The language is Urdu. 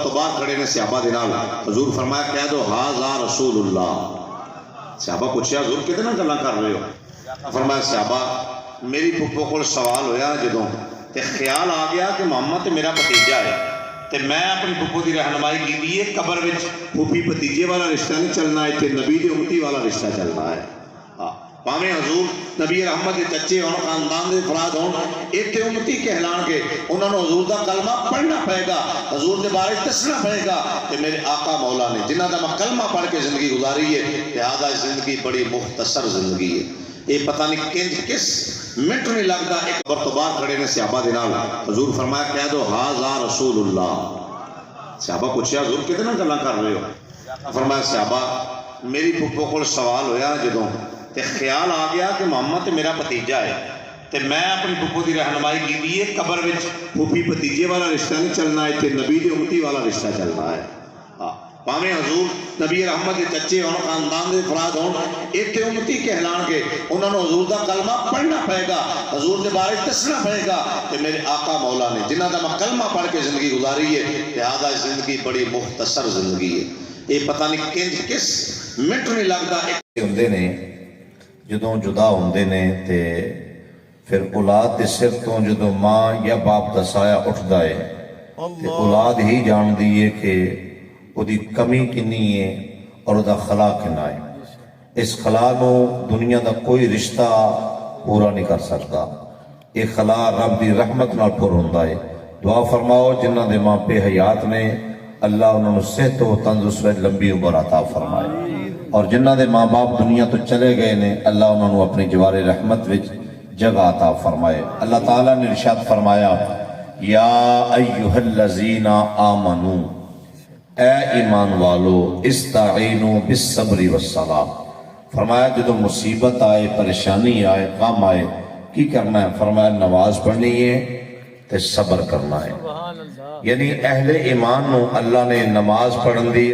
تو باہر کھڑے نے صحابہ دے نال حضور فرمایا کہہ دو ہاذا رسول اللہ۔ صحابہ پوچھیا حضور کدے نال گلاں کر رہے ہو؟ فرمایا صحابہ میری پھپھو کول سوال ہویا جدوں تے خیال آ گیا کہ محمد تے میرا بھتیجا ہے تے میں اپنی پھپھو دی رہنمائی کیتی ہے قبر وچ پھوپھی بھتیجے والا رشتہ نہیں چلنا ہے تے نبی دی امتی والا رشتہ چلنا ہے۔ پاویں حضور نبی رحمت کے چچے ہون خاندان دے افراد ہون ایتھے امتی کہلان کے انہاں نوں حضور دا کلمہ پڑھنا پڑے گا، حضور دے بارے دسنا پڑے گا کہ میرے آقا مولا نے جنہاں دا میں کلمہ پڑھ کے زندگی گزاری ہے لہذا زندگی بڑی مختصر زندگی ہے۔ یہ پتہ نہیں کنج کس منٹ نہیں لگتا ایک قبر تو باہر کھڑے نے صحابہ دے نال حضور فرمایا کہہ دو ہاذا رسول اللہ۔ صحابہ پوچھیا حضور کدے نال گلاں کر رہے ہو؟ فرمایا صحابہ میری پھپھو کول سوال ہویا جدوں تے خیال آ گیا کہ محمد تے میرا بھتیجا ہے تے میں اپنی پھپھو دی رہنمائی کیتی ہے قبر وچ پھوپھی بھتیجے والا رشتہ نہیں چلنا ہے تے نبی دی امتی والا رشتہ چلنا ہے۔ پاویں حضور نبی رحمت کے چچے ہون خاندان دے افراد ہون ایتھے امتی کہلان کے انہاں نوں حضور دا کلمہ پڑھنا پڑے گا، حضور دے بارے دسنا پڑے گا کہ میرے آقا مولا نے جنہاں دا میں کلمہ پڑھ کے زندگی گزاری ہے لہذا زندگی بڑی مختصر زندگی ہے۔ یہ پتہ نہیں کنج کس منٹ نہیں لگتا ایک ہوندے نے جدوں جدا ہوندے نے تے پھر اولاد دے سر تو جدوں ماں یا باپ دا سایہ اٹھدا ہے تے اولاد ہی جان دی ہے کہ او دی کمی کنی ہے اور او دا خلا کنا ہے۔ اس خلا نو دنیا دا کوئی رشتہ پورا نہیں کر سکتا، یہ خلا رب دی رحمت نال پر ہوندا ہے۔ دعا فرماؤ جنہاں دے ماں پہ حیات نے اللہ انہوں صحت و تندرستی لمبی عمر عطا فرمائے، اور جنہاں دے ماں باپ دنیا تو چلے گئے نے اللہ انہوں اپنی جوار رحمت وچ جگہ عطا فرمائے۔ اللہ تعالیٰ نے ارشاد فرمایا یا ایہا الذین آمنو، اے ایمان والو استعینوا بالصبر والصلاۃ۔ فرمایا جدو مصیبت آئے پریشانی آئے غم آئے کی کرنا ہے؟ فرمایا نماز پڑھنی ہے تے صبر کرنا ہے۔ یعنی اہل ایمان نو اللہ نے نماز پڑھن دی